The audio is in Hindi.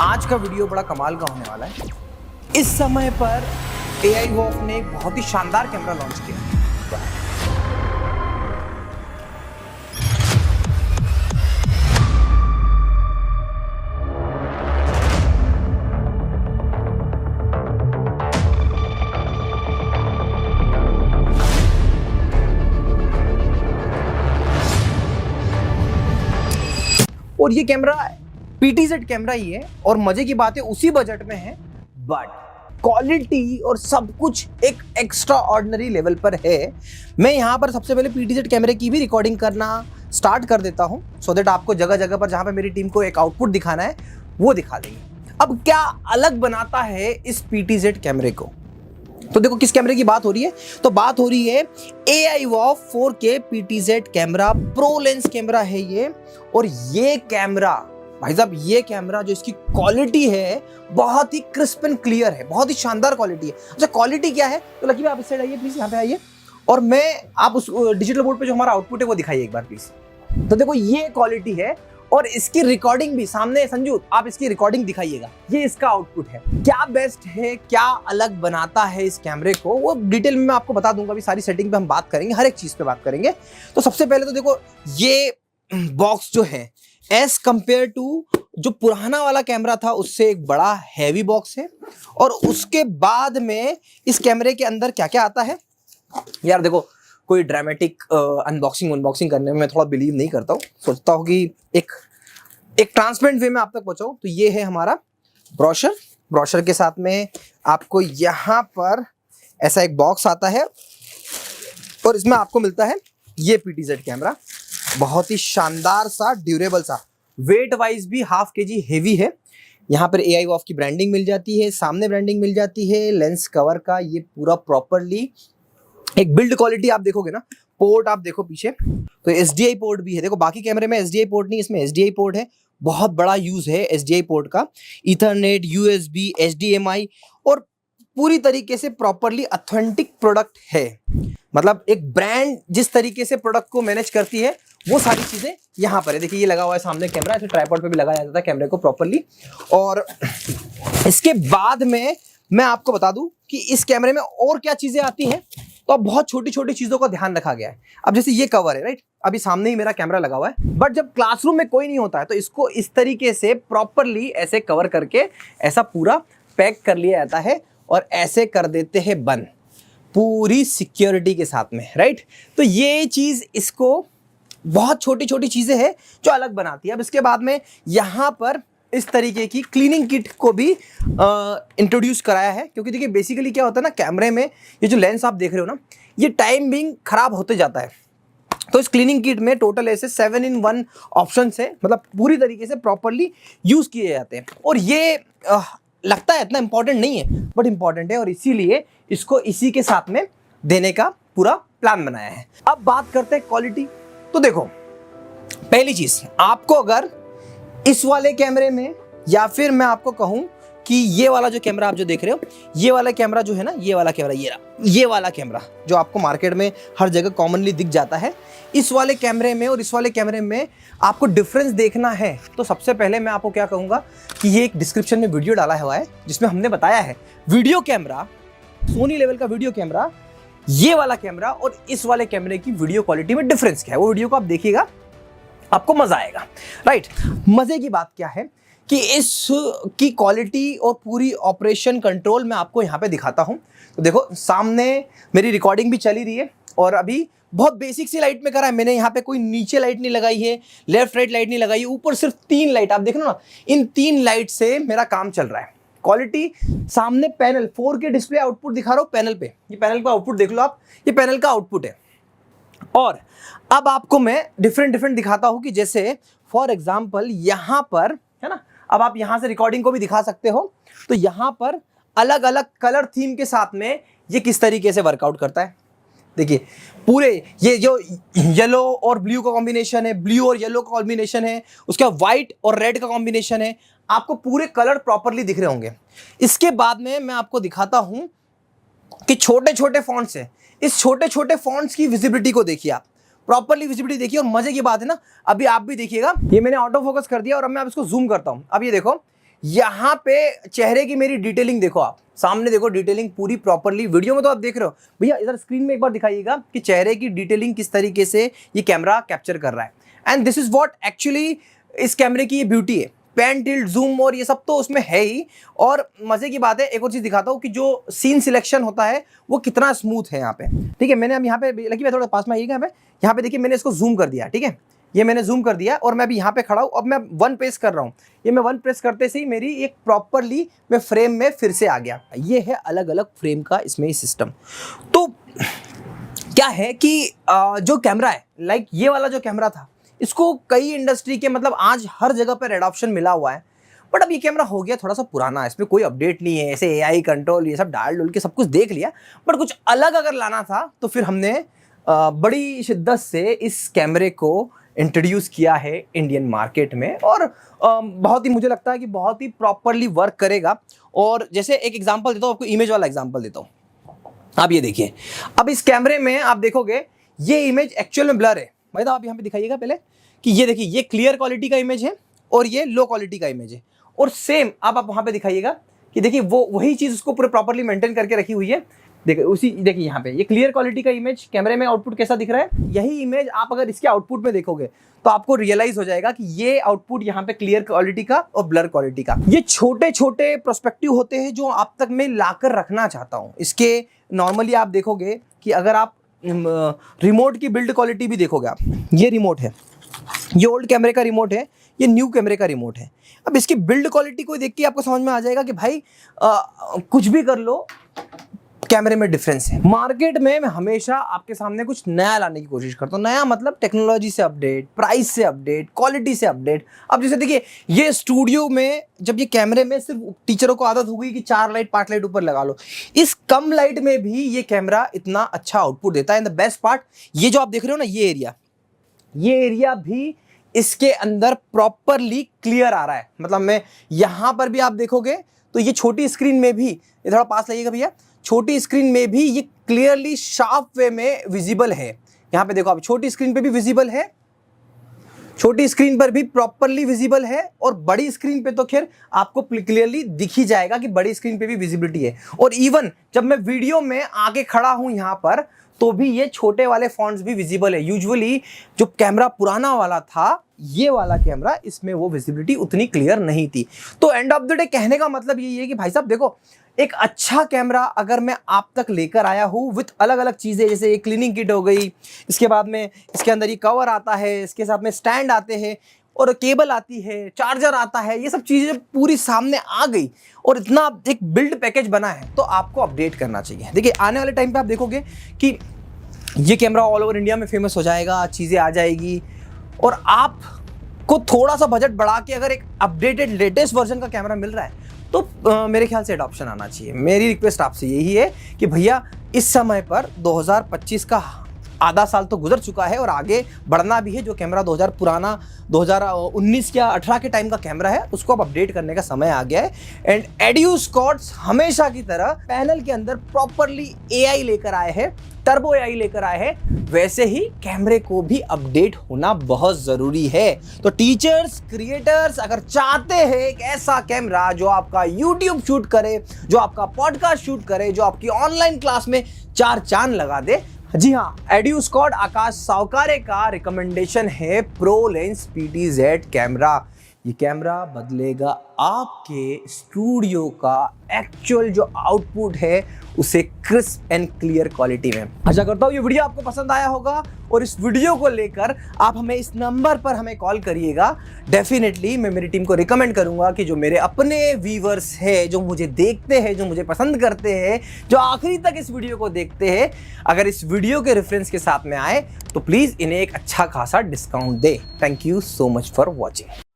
आज का वीडियो बड़ा कमाल का होने वाला है। इस समय पर AI वॉफ ने एक बहुत ही शानदार कैमरा लॉन्च किया। और ये कैमरा PTZ कैमरा ही है और मजे की बात है उसी बजट में है, बट क्वालिटी और सब कुछ एक एक्स्ट्रा ऑर्डिनरी लेवल पर है। मैं यहाँ पर सबसे पहले PTZ कैमरे की भी रिकॉर्डिंग करना स्टार्ट कर देता हूँ सो दैट आपको जगह जगह पर जहाँ पे मेरी टीम को एक आउटपुट दिखाना है वो दिखा देंगे। अब क्या अलग बनाता है इस PTZ कैमरे को, तो देखो किस कैमरे की बात हो रही है, तो बात हो रही है AI वॉफ 4K PTZ camera. Pro lens camera है ये। और ये कैमरा भाई साहब, ये कैमरा जो इसकी क्वालिटी है बहुत ही क्रिस्प एंड क्लियर है, बहुत ही शानदार क्वालिटी है। अच्छा क्वालिटी क्या है, तो लकी भाई आप इस साइड आइए प्लीज, यहाँ पे आइए और मैं आप उस डिजिटल बोर्ड पे जो हमारा आउटपुट है वो दिखाइए एक बार प्लीज। तो देखो ये क्वालिटी है और इसकी रिकॉर्डिंग भी सामने, संजू आप इसकी रिकॉर्डिंग दिखाइएगा, ये इसका आउटपुट है। क्या बेस्ट है, क्या अलग बनाता है इस कैमरे को, वो डिटेल में मैं आपको बता दूंगा। अभी सारी सेटिंग पे हम बात करेंगे, हर एक चीज पे बात करेंगे। तो सबसे पहले तो देखो ये बॉक्स जो है एज कंपेयर टू जो पुराना वाला कैमरा था उससे एक बड़ा हैवी बॉक्स है। और उसके बाद में इस कैमरे के अंदर क्या क्या आता है यार, देखो कोई ड्रामेटिक अनबॉक्सिंग करने में मैं थोड़ा बिलीव नहीं करता हूँ। सोचता हूँ कि एक ट्रांसपेरेंट वे में आप तक पहुंचाऊं। तो ये है हमारा ब्रोशर के साथ में आपको यहाँ पर ऐसा एक बॉक्स आता है और इसमें आपको मिलता है ये PTZ कैमरा, बहुत ही शानदार सा, ड्यूरेबल सा, वेट वाइज भी ½ kg हेवी है। यहाँ पर AI वॉफ की ब्रांडिंग मिल जाती है, सामने ब्रांडिंग मिल जाती है, लेंस कवर का ये पूरा प्रॉपरली एक बिल्ड क्वालिटी आप देखोगे ना। पोर्ट आप देखो पीछे तो SDI पोर्ट भी है। देखो बाकी कैमरे में SDI पोर्ट नहीं, इसमें SDI पोर्ट है। बहुत बड़ा यूज है SDI पोर्ट का। ईथरनेट, USB, HDMI और पूरी तरीके से प्रॉपरली ऑथेंटिक प्रोडक्ट है। मतलब एक ब्रांड जिस तरीके से प्रोडक्ट को मैनेज करती है वो सारी चीजें यहाँ पर है। देखिए ये लगा हुआ है सामने कैमरा, ऐसे ट्राइपॉड पे भी लगाया जाता है कैमरे को प्रॉपरली। और इसके बाद में मैं आपको बता दूं कि इस कैमरे में और क्या चीजें आती हैं। तो अब बहुत छोटी छोटी चीजों का ध्यान रखा गया है। अब जैसे ये कवर है राइट, अभी सामने ही मेरा कैमरा लगा हुआ है, बट जब क्लासरूम में कोई नहीं होता है तो इसको इस तरीके से प्रॉपरली ऐसे कवर करके ऐसा पूरा पैक कर लिया जाता है और ऐसे कर देते हैं बंद पूरी सिक्योरिटी के साथ में, राइट। तो ये चीज इसको बहुत छोटी छोटी चीजें हैं जो अलग बनाती है। अब इसके बाद में यहाँ पर इस तरीके की क्लीनिंग किट को भी इंट्रोड्यूस कराया है, क्योंकि देखिए बेसिकली क्या होता है ना, कैमरे में ये जो लेंस आप देख रहे हो ना, ये टाइम बिंग खराब होते जाता है। तो इस क्लीनिंग किट में टोटल ऐसे 7-in-1 ऑप्शन है, मतलब पूरी तरीके से प्रॉपरली यूज किए जाते हैं। और ये लगता है इतना इंपॉर्टेंट नहीं है बट इंपॉर्टेंट है, और इसीलिए इसको इसी के साथ में देने का पूरा प्लान बनाया है। अब बात करते हैं क्वालिटी। तो देखो पहली चीज, आपको अगर इस वाले कैमरे में, या फिर मैं आपको कहूं कि ये वाला जो कैमरा आप जो देख रहे हो, ये वाला कैमरा जो है ना, ये वाला कैमरा, ये वाला कैमरा जो आपको मार्केट में हर जगह कॉमनली दिख जाता है, इस वाले कैमरे में और इस वाले कैमरे में आपको डिफरेंस देखना है तो सबसे पहले मैं आपको क्या कहूंगा कि ये एक डिस्क्रिप्शन में वीडियो डाला हुआ है जिसमें हमने बताया है वीडियो कैमरा, सोनी लेवल का वीडियो कैमरा, ये वाला कैमरा और इस वाले कैमरे की वीडियो क्वालिटी में डिफरेंस क्या है। वो वीडियो को आप देखिएगा, आपको मजा आएगा, राइट। मजे की बात क्या है कि इस की क्वालिटी और पूरी ऑपरेशन कंट्रोल मैं आपको यहाँ पे दिखाता हूँ। तो देखो सामने मेरी रिकॉर्डिंग भी चली रही है और अभी बहुत बेसिक सी लाइट में करा है मैंने। यहाँ पे कोई नीचे लाइट नहीं लगाई है, लेफ्ट राइट लाइट नहीं लगाई है, ऊपर सिर्फ 3 लाइट आप देख रहे हो ना, इन 3 लाइट से मेरा काम चल रहा है। क्वालिटी सामने पैनल 4K डिस्प्ले आउटपुट दिखा रहा हूँ पैनल पे, ये पैनल का आउटपुट देख लो आप, ये पैनल का आउटपुट है। और अब आपको मैं डिफरेंट दिखाता हूं कि जैसे फॉर एग्जांपल यहां पर है ना, अब आप यहां से रिकॉर्डिंग को भी दिखा सकते हो। तो यहां पर अलग अलग कलर थीम के साथ में ये किस तरीके से वर्कआउट करता है। देखिए पूरे ये जो येलो और ब्लू का कॉम्बिनेशन है, ब्लू और येलो का कॉम्बिनेशन है, उसका व्हाइट और रेड का कॉम्बिनेशन है, आपको पूरे कलर प्रॉपरली दिख रहे होंगे। इसके बाद में मैं आपको दिखाता हूं कि छोटे छोटे फॉन्ट्स हैं, इस छोटे छोटे फॉन्ट्स की विजिबिलिटी को देखिए, आप प्रॉपरली विजिबिलिटी देखिए। और मजे की बात है ना, अभी आप भी देखिएगा, ये मैंने ऑटो फोकस कर दिया और अब मैं अब इसको जूम करता हूं। अब ये देखो यहाँ पे चेहरे की मेरी डिटेलिंग देखो, आप सामने देखो, डिटेलिंग पूरी प्रॉपरली, वीडियो में तो आप देख रहे हो भैया, इधर स्क्रीन में एक बार दिखाइएगा कि चेहरे की डिटेलिंग किस तरीके से ये कैमरा कैप्चर कर रहा है। And this is what actually इस कैमरे की ये ब्यूटी है। पैन, टिल्ट, जूम और ये सब तो उसमें है ही। और मजे की बात है, एक और चीज दिखाता हूँ कि जो सीन सिलेक्शन होता है वो कितना स्मूथ है यहाँ पे। ठीक है, मैंने अब यहाँ पे लकी भाई थोड़ा पास में आइएगा, यहाँ पे देखिए मैंने इसको जूम कर दिया। ठीक है, ये मैंने जूम कर दिया और मैं अभी यहाँ पे खड़ा हूँ। अब मैं 1 प्रेस कर रहा हूँ, ये मैं 1 प्रेस करते से ही मेरी एक प्रॉपरली मैं फ्रेम में फिर से आ गया। ये है अलग अलग फ्रेम का इसमें सिस्टम। तो क्या है कि जो कैमरा है, लाइक ये वाला जो कैमरा था, इसको कई इंडस्ट्री के मतलब आज हर जगह पर एडॉप्शन मिला हुआ है। बट अब ये कैमरा हो गया थोड़ा सा पुराना, इसमें कोई अपडेट नहीं है। ऐसे AI कंट्रोल ये सब डाल डुल के सब कुछ देख लिया, बट कुछ अलग अगर लाना था तो फिर हमने बड़ी शिद्दत से इस कैमरे को इंट्रोड्यूस किया है इंडियन मार्केट में। और बहुत ही मुझे लगता है कि बहुत ही प्रॉपरली वर्क करेगा। और जैसे एक एग्जांपल देता हूँ आपको, इमेज वाला एग्जांपल देता हूँ। आप ये देखिए, अब इस कैमरे में आप देखोगे ये इमेज एक्चुअल में ब्लर है। भाई साहब आप यहाँ पे दिखाइएगा पहले कि ये देखिए, ये क्लियर क्वालिटी का इमेज है और ये लो क्वालिटी का इमेज है। और सेम आप वहाँ पे दिखाइएगा कि देखिए वो वही चीज़ उसको पूरे प्रॉपरली मेंटेन करके रखी हुई है। देखिए उसी, देखिए यहाँ पे ये क्लियर क्वालिटी का इमेज कैमरे में आउटपुट कैसा दिख रहा है। यही इमेज आप अगर इसके आउटपुट में देखोगे तो आपको रियलाइज हो जाएगा कि ये आउटपुट यहाँ पे क्लियर क्वालिटी का और ब्लर क्वालिटी का। ये छोटे छोटे पर्सपेक्टिव होते हैं जो आप तक मैं लाकर रखना चाहता हूँ। इसके नॉर्मली आप देखोगे कि अगर आप रिमोट की बिल्ड क्वालिटी भी देखोगे आप, ये रिमोट है, ये ओल्ड कैमरे का रिमोट है, ये न्यू कैमरे का रिमोट है। अब इसकी बिल्ड क्वालिटी को देख के आपको समझ में आ जाएगा कि भाई कुछ भी कर लो, कैमरे में डिफरेंस है। मार्केट में मैं हमेशा आपके सामने कुछ नया लाने की कोशिश करता हूँ। नया मतलब टेक्नोलॉजी से अपडेट, प्राइस से अपडेट, क्वालिटी से अपडेट। अब जैसे देखिए, ये स्टूडियो में जब ये कैमरे में सिर्फ टीचरों को आदत हो गई कि 4 लाइट 5 लाइट ऊपर लगा लो, इस कम लाइट में भी ये कैमरा इतना अच्छा आउटपुट देता है। एंड द बेस्ट पार्ट, ये जो आप देख रहे हो ना, ये एरिया भी इसके अंदर प्रॉपरली क्लियर आ रहा है। मतलब मैं यहाँ पर भी आप देखोगे तो ये छोटी स्क्रीन में भी, ये थोड़ा पास लाइएगा भैया, छोटी स्क्रीन में भी ये क्लियरली शार्प वे में विजिबल है। यहाँ पे देखो आप, छोटी स्क्रीन पे भी विजिबल है, छोटी स्क्रीन पर भी प्रॉपरली विजिबल है, और बड़ी स्क्रीन पे तो खैर आपको क्लियरली दिख ही जाएगा कि बड़ी स्क्रीन पे भी विजिबिलिटी है। और इवन जब मैं वीडियो में आके खड़ा हूं यहाँ पर, तो भी ये छोटे वाले फॉन्ट्स भी विजिबल है। यूजुअली जो कैमरा पुराना वाला था, ये वाला कैमरा, इसमें वो विजिबिलिटी उतनी क्लियर नहीं थी। तो एंड ऑफ द डे कहने का मतलब यही है कि भाई साहब देखो, एक अच्छा कैमरा अगर मैं आप तक लेकर आया हूँ विथ अलग अलग चीज़ें, जैसे ये क्लीनिंग किट हो गई, इसके बाद में इसके अंदर ये कवर आता है, इसके साथ में स्टैंड आते हैं और केबल आती है, चार्जर आता है, ये सब चीज़ें पूरी सामने आ गई और इतना एक बिल्ड पैकेज बना है, तो आपको अपडेट करना चाहिए। देखिए आने वाले टाइम पे आप देखोगे कि ये कैमरा ऑल ओवर इंडिया में फेमस हो जाएगा, चीज़ें आ जाएगी, और आपको थोड़ा सा बजट बढ़ा के अगर एक अपडेटेड लेटेस्ट वर्जन का कैमरा मिल रहा है तो मेरे ख्याल से एडॉप्शन आना चाहिए। मेरी रिक्वेस्ट आपसे यही है कि भैया इस समय पर 2025 का आधा साल तो गुजर चुका है और आगे बढ़ना भी है। जो कैमरा 2019 या 18 के टाइम का कैमरा है, उसको अब अपडेट करने का समय आ गया है। एंड एड्यूस्कॉट्स हमेशा की तरह पैनल के अंदर प्रॉपरली AI लेकर आए हैं, टर्बो AI लेकर आए हैं, वैसे ही कैमरे को भी अपडेट होना बहुत जरूरी है। तो टीचर्स, क्रिएटर्स अगर चाहते हैं एक ऐसा कैमरा जो आपका YouTube शूट करे, जो आपका पॉडकास्ट शूट करे, जो आपकी ऑनलाइन क्लास में 4 चांद लगा दे, जी हाँ, एड्यूस्कॉट आकाश सावकारे का रिकमेंडेशन है प्रो लेंस PTZ कैमरा। ये कैमरा बदलेगा आपके स्टूडियो का एक्चुअल जो आउटपुट है उसे क्रिस्प एंड क्लियर क्वालिटी में। आशा करता हूँ ये वीडियो आपको पसंद आया होगा और इस वीडियो को लेकर आप हमें इस नंबर पर हमें कॉल करिएगा। डेफिनेटली मैं मेरी टीम को रिकमेंड करूंगा कि जो मेरे अपने व्यूअर्स हैं, जो मुझे देखते हैं, जो मुझे पसंद करते हैं, जो आखिरी तक इस वीडियो को देखते हैं, अगर इस वीडियो के रेफरेंस के साथ में आए तो प्लीज़ इन्हें एक अच्छा खासा discount they. Thank you so much for watching.